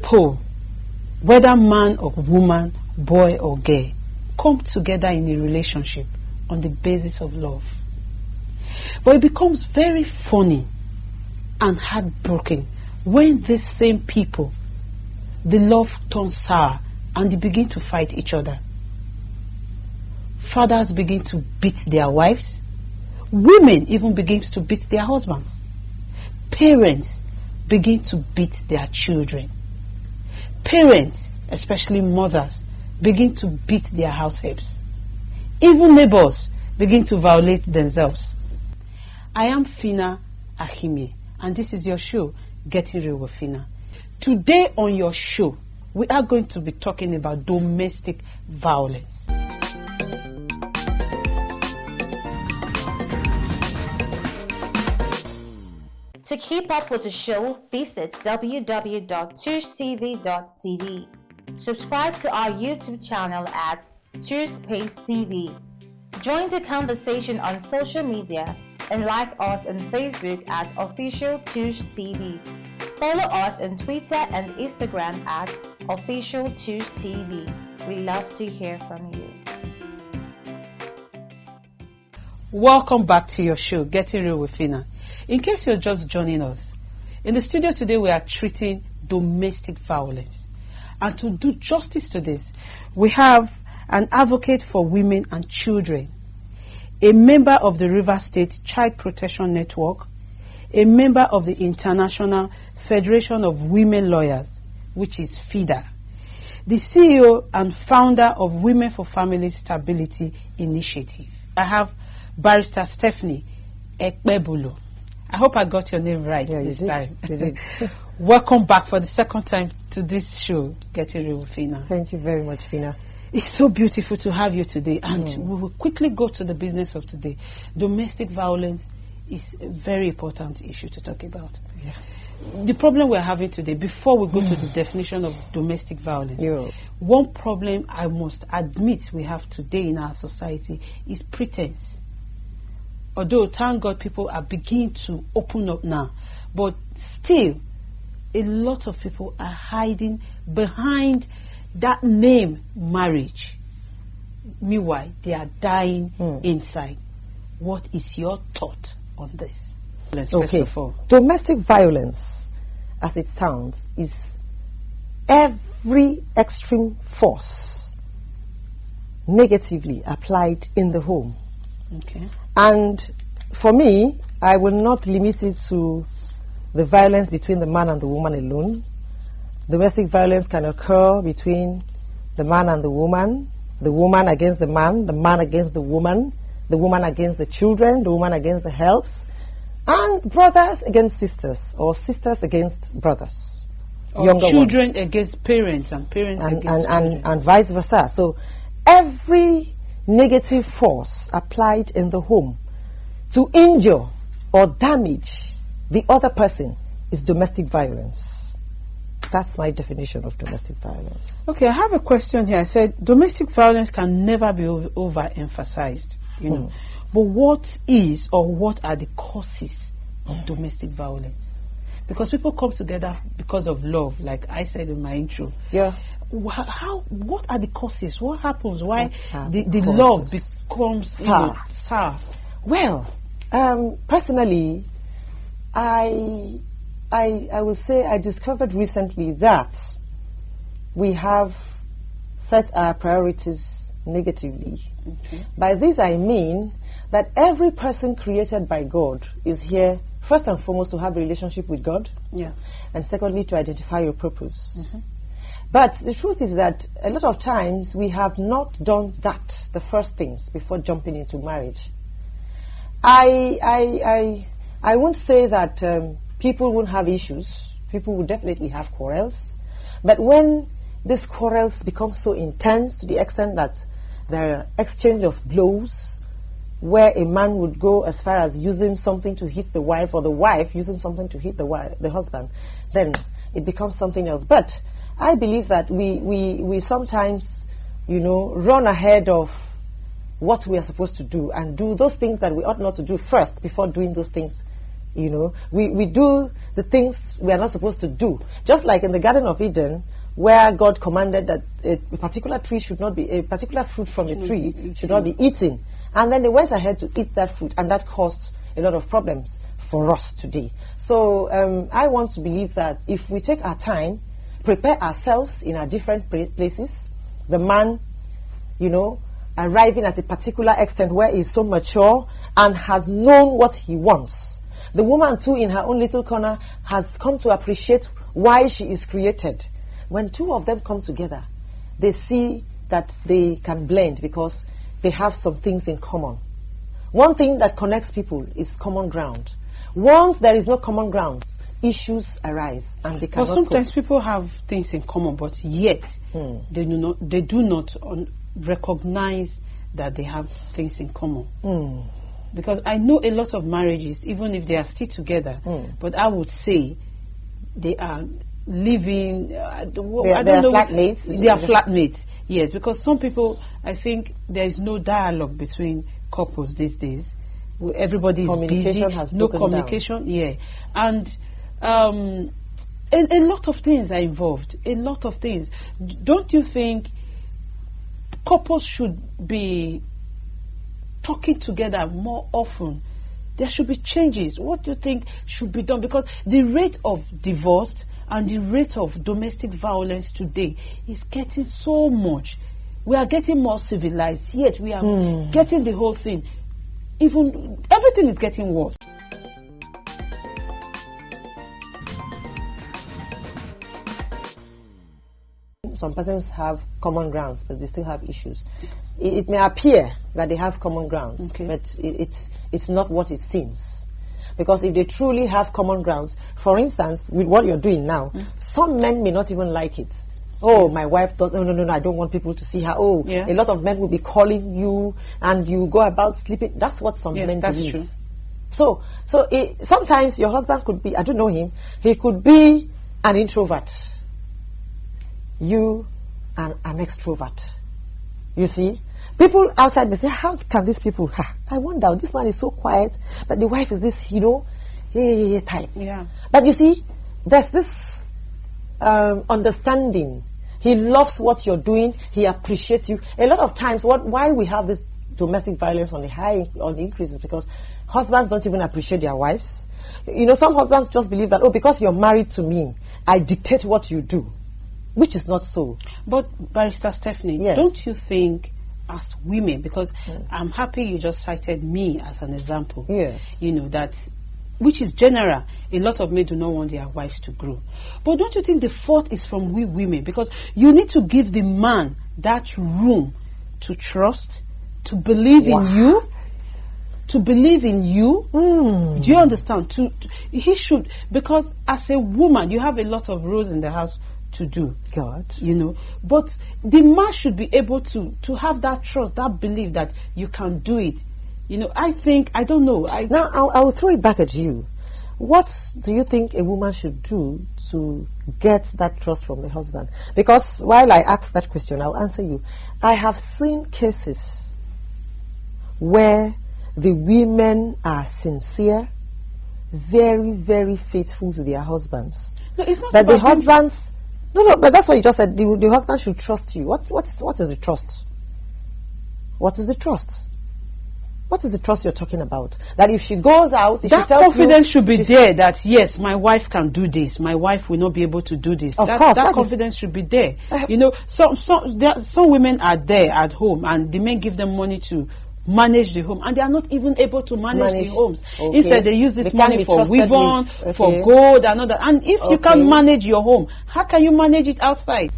people, whether man or woman, boy or girl, come together in a relationship on the basis of love. But it becomes very funny and heartbroken when these same people, the love turns sour and they begin to fight each other. Fathers begin to beat their wives. Women even begin to beat their husbands. Parents begin to beat their children. Parents, especially mothers, begin to beat their house helps. Even neighbors begin to violate themselves. I am Fina Ahime, and this is your show, Getting Real with Fina. Today on your show, we are going to be talking about domestic violence. To keep up with the show, visit www.touretv.tv. Subscribe to our YouTube channel at ToureSpace.tv. Join the conversation on social media and like us on Facebook at Official Touche TV. Follow us on Twitter and Instagram at Official Touche TV. We love to hear from you. Welcome back to your show, Getting Real with Fina. In case you're just joining us, in the studio today we are treating domestic violence. And to do justice to this, we have an advocate for women and children, a member of the River State Child Protection Network, a member of the International Federation of Women Lawyers, which is FIDA, the CEO and founder of Women for Family Stability Initiative. I have Barrister Stephanie Ekpebulo. I hope I got your name right this time. You did. Welcome back for the second time to this show, Getting Real with Fina. Thank you very much, Fina. It's so beautiful to have you today, and we will quickly go to the business of today. Domestic violence is a very important issue to talk about. Yeah. The problem we're having today, before we go to the definition of domestic violence, one problem I must admit we have today in our society is pretense. Although, thank God, people are beginning to open up now, but still, a lot of people are hiding behind that name, marriage. Meanwhile, they are dying inside. What is your thought on this? First of all, domestic violence, as it sounds, is every extreme force negatively applied in the home. Okay. And for me, I will not limit it to the violence between the man and the woman alone. Domestic violence can occur between the man and the woman against the man against the woman against the children, the woman against the helps, and brothers against sisters, or sisters against brothers. Or children against parents, and parents against children. And vice versa. So every negative force applied in the home to injure or damage the other person is domestic violence. That's my definition of domestic violence. Okay, I have a question here. I said domestic violence can never be overemphasized, you know. But what is or what are the causes of domestic violence? Because people come together because of love, like I said in my intro. Yeah. What are the causes? What happens? Why the love becomes sour? Well, personally, I would say I discovered recently that we have set our priorities negatively. Okay. By this I mean that every person created by God is here first and foremost to have a relationship with God, and secondly to identify your purpose. But the truth is that a lot of times we have not done that, the first things, before jumping into marriage. I won't say that people won't have issues. People will definitely have quarrels. But when these quarrels become so intense to the extent that there are exchange of blows, where a man would go as far as using something to hit the wife, or the wife using something to hit the husband, then it becomes something else. But I believe that we sometimes, run ahead of what we are supposed to do and do those things that we ought not to do first before doing those things You know, we do the things we are not supposed to do. Just like in the Garden of Eden, where God commanded that a particular tree should not be, a particular fruit from a tree should not be eaten. And then they went ahead to eat that fruit, and that caused a lot of problems for us today. So I want to believe that if we take our time, prepare ourselves in our different places, the man, you know, arriving at a particular extent where he's so mature and has known what he wants. The woman too, in her own little corner, has come to appreciate why she is created. When two of them come together, they see that they can blend because they have some things in common. One thing that connects people is common ground. Once there is no common ground, issues arise and they cannot. But sometimes people have things in common, but yet they do not recognize that they have things in common. Because I know a lot of marriages, even if they are still together, but I would say they are living. I don't know. Flatmates. They are flatmates. Yes, because some people, I think there is no dialogue between couples these days. Everybody is busy. Has no communication. Down. Yeah, and a lot of things are involved. A lot of things. Don't you think couples should be talking together more often? There should be changes. What do you think should be done? Because the rate of divorce and the rate of domestic violence today is getting so much. We are getting more civilized, yet we are getting the whole thing. Even everything is getting worse. Some persons have common grounds, but they still have issues. It may appear that they have common grounds, but it's not what it seems. Because if they truly have common grounds, for instance, with what you're doing now, some men may not even like it. Oh, my wife does. No, I don't want people to see her. Oh, a lot of men will be calling you, and you go about sleeping. That's what some men that's believe. True. So sometimes your husband could be, I don't know him, he could be an introvert. You are an extrovert. You see? People outside may say, how can these people, I wonder, this man is so quiet, but the wife is this, you know, type. Yeah. But you see, there's this understanding. He loves what you're doing. He appreciates you. A lot of times, why we have this domestic violence on the increase is because husbands don't even appreciate their wives. You know, some husbands just believe that, oh, because you're married to me, I dictate what you do, which is not so. But Barrister Stephanie, don't you think as women, because I'm happy you just cited me as an example. Yes. You know, that, which is general. A lot of men do not want their wives to grow. But don't you think the fault is from we women? Because you need to give the man that room to trust, to believe in you, to believe in you. Do you understand? He should, because as a woman, you have a lot of roles in the house to do. God. You know, but the man should be able to have that trust, that belief that you can do it. You know, I think, I don't know. Now, I'll throw it back at you. What do you think a woman should do to get that trust from the husband? Because while I ask that question, I'll answer you. I have seen cases where the women are sincere, very, very faithful to their husbands. No, it's not that the about husbands... No, but that's what you just said. The husband should trust you. What is the trust? What is the trust? What is the trust you're talking about? That if she goes out, if that she tells confidence you, should be there. That yes, my wife can do this. My wife will not be able to do this. That confidence should be there. You know, some women are there at home, and the men give them money to manage the home, and they are not even able to manage the homes. Instead, they use this money for weavon, for gold, and all that. And if you can't manage your home, how can you manage it outside?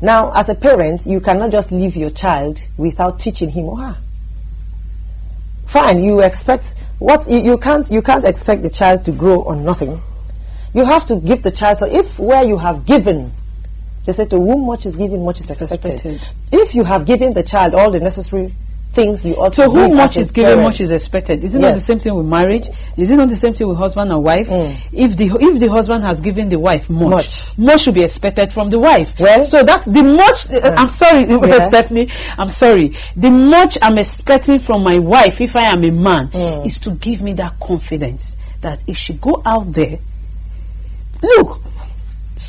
Now, as a parent, you cannot just leave your child without teaching him or her. Fine, you expect you can't expect the child to grow on nothing. You have to give the child. So if where you have given, they say to whom much is given, much is expected. If you have given the child all the necessary things you ought to do, whom much is given, much is expected. Is it not the same thing with marriage? Is it not the same thing with husband and wife? If the husband has given the wife much should be expected from the wife. Well, so that's the much. I'm sorry, Stephanie. I'm sorry. The much I'm expecting from my wife, if I am a man, is to give me that confidence that if she go out there, look,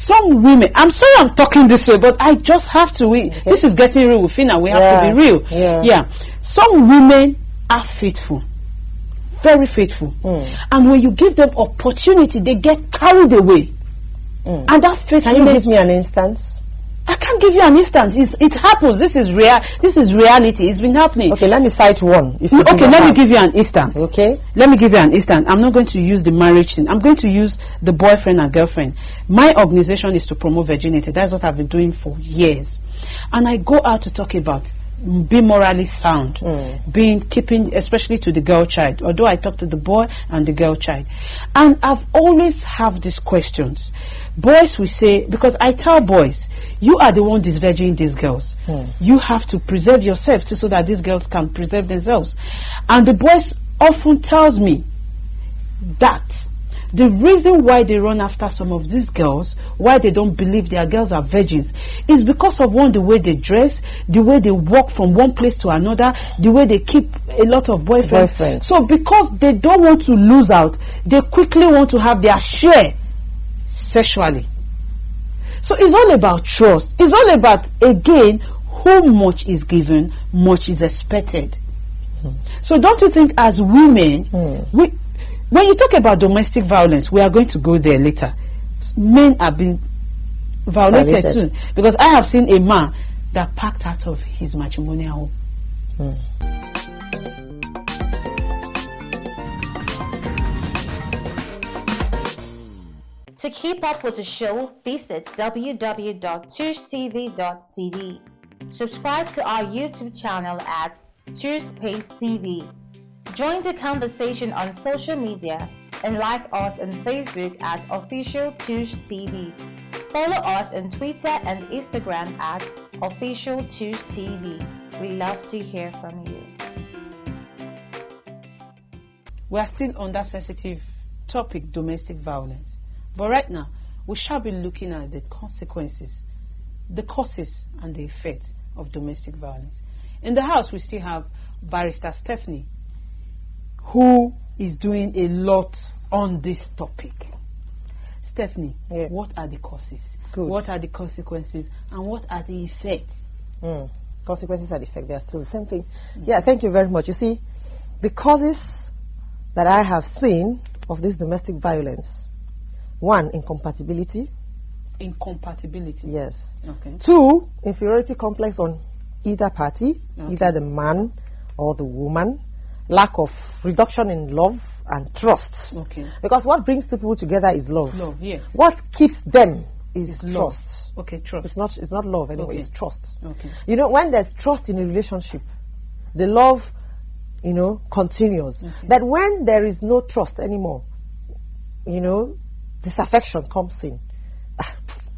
some women, I'm sorry I'm talking this way, but I just have to. This is getting real with Fina. We have to be real. Yeah. Some women are faithful, very faithful, and when you give them opportunity, they get carried away. And that faithfulness. Can you give me an instance? I can't give you an instance. It happens. This is real. This is reality. It's been happening. Okay, let me cite one. Okay, let me give you an instance. Okay. Let me give you an instance. I'm not going to use the marriage thing. I'm going to use the boyfriend and girlfriend. My organization is to promote virginity. That's what I've been doing for years. And I go out to talk about being morally sound, keeping, especially to the girl child, although I talk to the boy and the girl child. And I've always have these questions. Boys will say, because I tell boys, you are the one disvirgining these girls. You have to preserve yourself too, so that these girls can preserve themselves. And the boys often tells me that the reason why they run after some of these girls, why they don't believe their girls are virgins, is because of one, the way they dress, the way they walk from one place to another, the way they keep a lot of boyfriends. So because they don't want to lose out, they quickly want to have their share sexually. So it's all about trust. It's all about, again, who much is given, much is expected. So don't you think as women, when you talk about domestic violence, we are going to go there later. Men have been violated too, because I have seen a man that packed out of his matrimonial home. To keep up with the show, visit www.touretv.tv. Subscribe to our YouTube channel at ToureSpace.tv. Join the conversation on social media and like us on Facebook at Official Touche TV. Follow us on Twitter and Instagram at Official Touche TV. We love to hear from you. We are still on that sensitive topic, domestic violence. But right now, we shall be looking at the consequences, the causes and the effects of domestic violence. In the house, we still have Barrister Stephanie, who is doing a lot on this topic. Stephanie, what are the causes? What are the consequences? And what are the effects? Consequences and effects, they are still the same thing. Yeah, thank you very much. You see, the causes that I have seen of this domestic violence: one, incompatibility. Incompatibility? Yes. Okay. Two, inferiority complex on either party, either the man or the woman. Lack of reduction in love and trust. Okay. Because what brings two people together is love. Love, yes. What keeps them is trust. Okay, trust. It's not love anymore, it's trust. Okay. You know, when there's trust in a relationship, the love, you know, continues. Okay. But when there is no trust anymore, you know, disaffection comes in.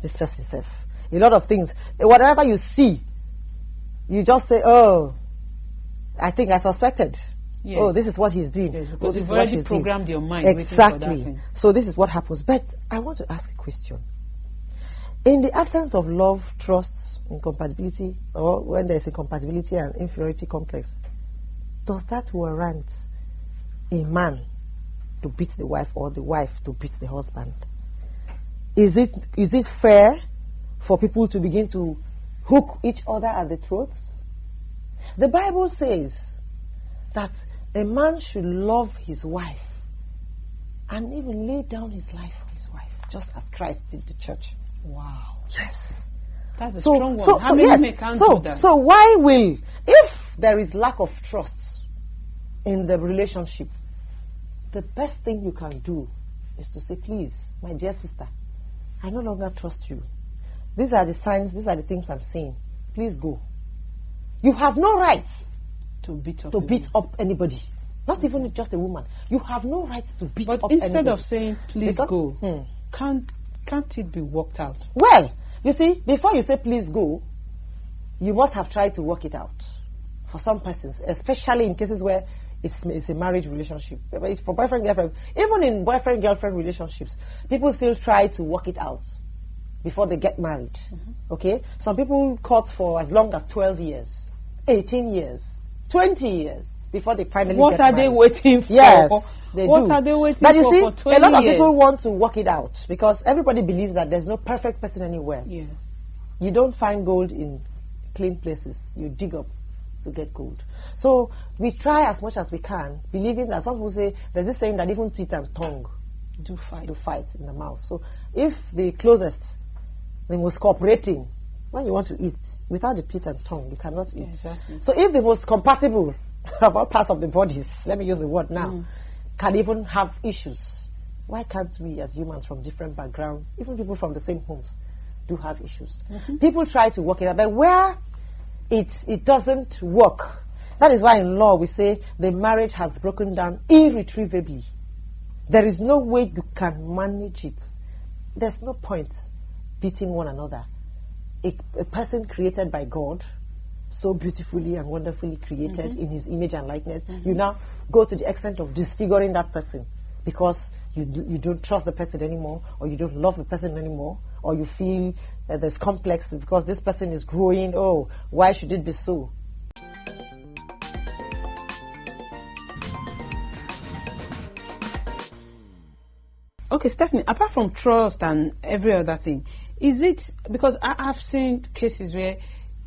This person says a lot of things. Whatever you see, you just say, oh, I think I suspected. Yes. Oh, this is what he's doing. Yes, because you've already programmed your mind. Exactly. So this is what happens. But I want to ask a question. In the absence of love, trust, incompatibility, or when there's incompatibility and inferiority complex, does that warrant a man to beat the wife or the wife to beat the husband? Is it fair for people to begin to hook each other at the throats? The Bible says that a man should love his wife and even lay down his life for his wife, just as Christ did the church. Wow. Yes. That's a strong one. How many men can't do that? So why will, if there is lack of trust in the relationship, the best thing you can do is to say, please, my dear sister, I no longer trust you. These are the signs, these are the things I'm seeing. Please go. You have no right to beat up anybody. Not even just a woman. You have no right to beat up anybody. But instead of saying, please go, can't it be worked out? Well, you see, before you say, please go, you must have tried to work it out. For some persons, especially in cases where it's a marriage relationship. It's for boyfriend, girlfriend. Even in boyfriend, girlfriend relationships, people still try to work it out before they get married. Okay? Some people court for as long as 12 years, 18 years, 20 years. before they finally What get are married. they waiting for? Yes, they what do. are they waiting But you see, for 20 a lot of years? people want to work it out because everybody believes that there's no perfect person anywhere. Yes. You don't find gold in clean places. You dig up to get gold. So we try as much as we can, believing that some people say there's this saying that even teeth and tongue Do fight in the mouth. So if the closest, the most cooperating, when you want to eat, without the teeth and tongue, you cannot eat. Exactly. So if the most compatible of all parts of the bodies, let me use the word now, can even have issues, why can't we as humans from different backgrounds, even people from the same homes, do have issues? People try to work it out, but where it doesn't work, that is why in law we say the marriage has broken down irretrievably. There is no way you can manage it. There's no point beating one another. A person created by God, so beautifully and wonderfully created in his image and likeness, you now go to the extent of disfiguring that person because you don't trust the person anymore, or you don't love the person anymore, or you feel there's complex because this person is growing. Oh, why should it be so? Okay, Stephanie, apart from trust and every other thing, is it, because I've seen cases where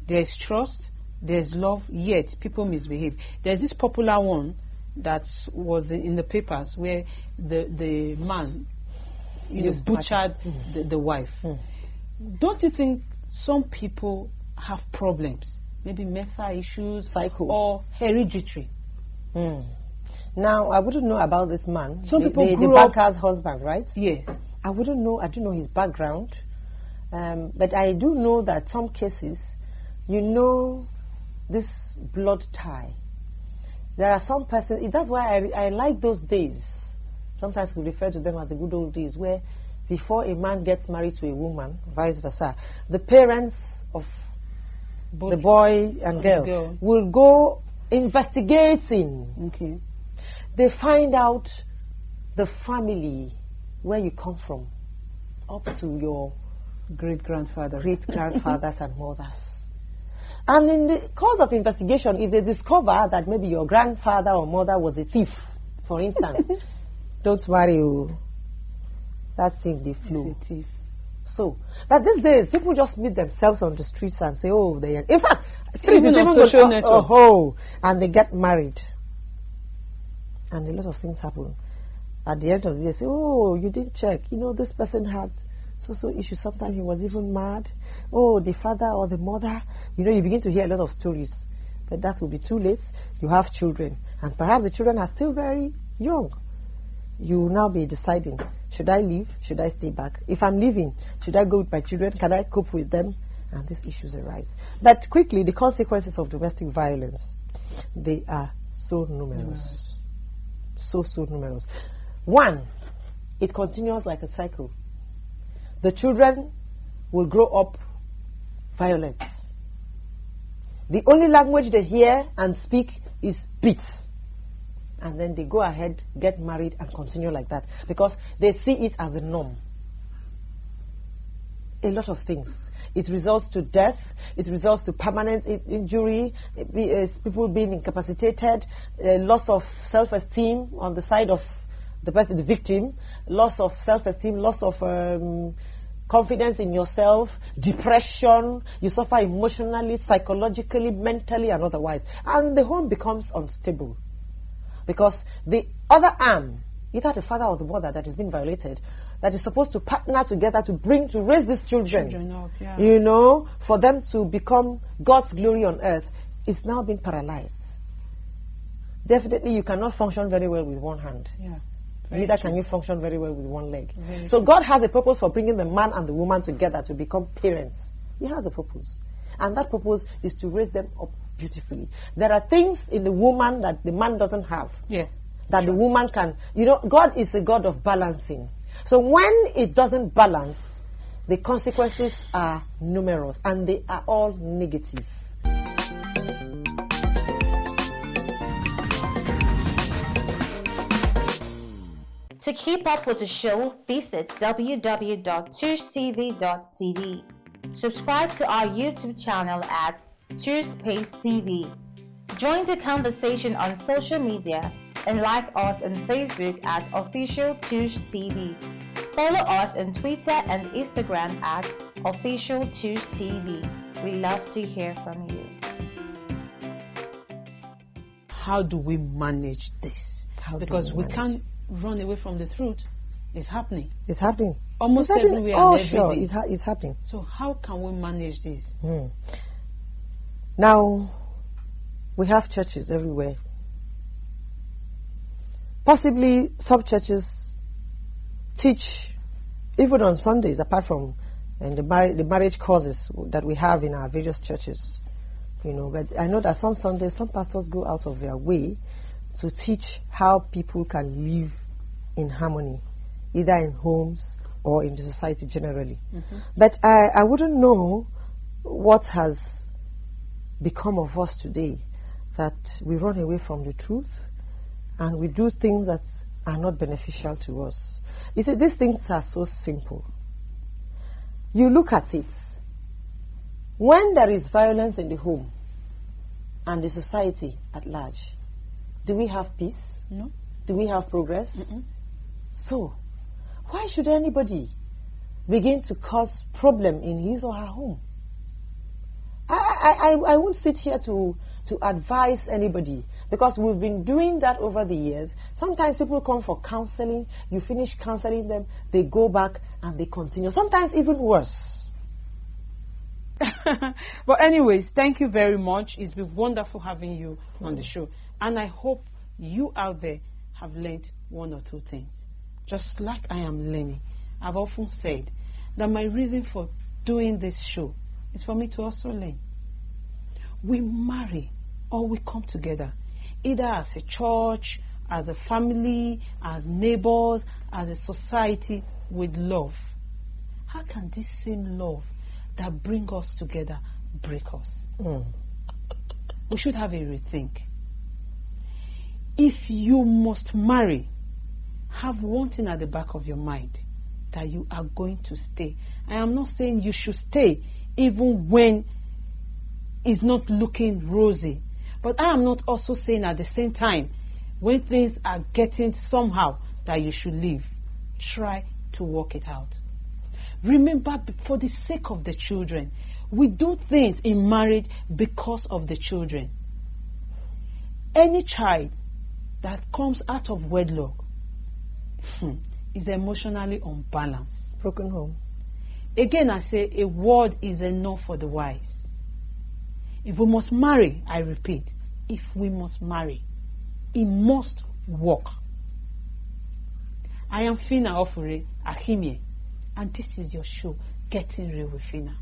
there's trust, there's love, yet people misbehave. There's this popular one that was in the papers where the man, butchered the wife. Don't you think some people have problems, maybe mental issues, Psycho, or hereditary? Now, I wouldn't know about this man. Some people the grew up, banker's husband, right? Yes. I wouldn't know. I don't know his background. But I do know that some cases, this blood tie. There are some persons, that's why I like those days. Sometimes we refer to them as the good old days, where before a man gets married to a woman, vice versa, the parents of both the boy and girl will go investigating. Okay. They find out the family, where you come from, up to your great-grandfathers and mothers. And in the course of investigation, if they discover that maybe your grandfather or mother was a thief, for instance, don't worry, that thing they flew. So, but these days, people just meet themselves on the streets and say, oh, they are. In fact, even on social network. And they get married. And a lot of things happen. At the end of the day, say, oh, you didn't check. This person had so issue. Sometimes he was even mad. Oh, the father or the mother. You begin to hear a lot of stories. But that will be too late. You have children. And perhaps the children are still very young. You will now be deciding, should I leave? Should I stay back? If I'm leaving, should I go with my children? Can I cope with them? And these issues arise. But quickly, the consequences of domestic violence, they are so numerous. So numerous. One, it continues like a cycle. The children will grow up violent. The only language they hear and speak is beats. And then they go ahead, get married, and continue like that because they see it as the norm. A lot of things. It results to death. It results to permanent injury. People being incapacitated. Loss of self-esteem on the side of the person, the victim. Loss of self-esteem. Loss of confidence in yourself. Depression. You suffer emotionally, psychologically, mentally, and otherwise. And the home becomes unstable because the other arm, either the father or the mother that is being violated, that is supposed to partner together to raise these children up, yeah. For them to become God's glory on earth, is now being paralyzed. Definitely you cannot function very well with one hand. Yeah. Neither can you function very well with one leg. So God has a purpose for bringing the man and the woman together to become parents. He has a purpose. And that purpose is to raise them up beautifully. There are things in the woman that the man doesn't have. Yeah. That the woman can. God is a God of balancing. So when it doesn't balance, the consequences are numerous and they are all negative. To keep up with the show, visit www.touretv.tv. Subscribe to our YouTube channel at TourSpace TV. Join the conversation on social media and like us on Facebook at Official Touche TV. Follow us on Twitter and Instagram at Official Touche TV. We love to hear from you. How do we manage this? Because we can't run away from the truth. It's happening. It's happening. Almost it's happening. everywhere Oh, and sure, everything. it's happening. So how can we manage this? Now, we have churches everywhere. Possibly some churches teach, even on Sundays, apart from the marriage courses that we have in our various churches. But I know that some Sundays, some pastors go out of their way to teach how people can live in harmony, either in homes or in the society generally. But I wouldn't know what has become of us today, that we run away from the truth and we do things that are not beneficial to us. You see, these things are so simple. You look at it. When there is violence in the home and the society at large, do we have peace? No. Do we have progress? So, why should anybody begin to cause problem in his or her home? I won't sit here to advise anybody, because we've been doing that over the years. Sometimes people come for counseling, you finish counseling them, they go back and they continue. Sometimes even worse. But anyways, thank you very much. It's been wonderful having you on the show. And I hope you out there have learned one or two things. Just like I am learning. I've often said that my reason for doing this show is for me to also learn. We marry or we come together, either as a church, as a family, as neighbors, as a society, with love. How can this same love that brings us together break us? We should have a rethink. If you must marry, have one thing at the back of your mind, that you are going to stay. I am not saying you should stay even when it's not looking rosy, but I am not also saying at the same time, when things are getting somehow, that you should leave. Try to work it out. Remember, for the sake of the children, we do things in marriage because of the children. Any child that comes out of wedlock is emotionally unbalanced. Broken home. Again, I say a word is enough for the wise. If we must marry, I repeat, if we must marry, it must work. I am Fina Ofure Ahimie, and this is your show, Getting Real with Fina.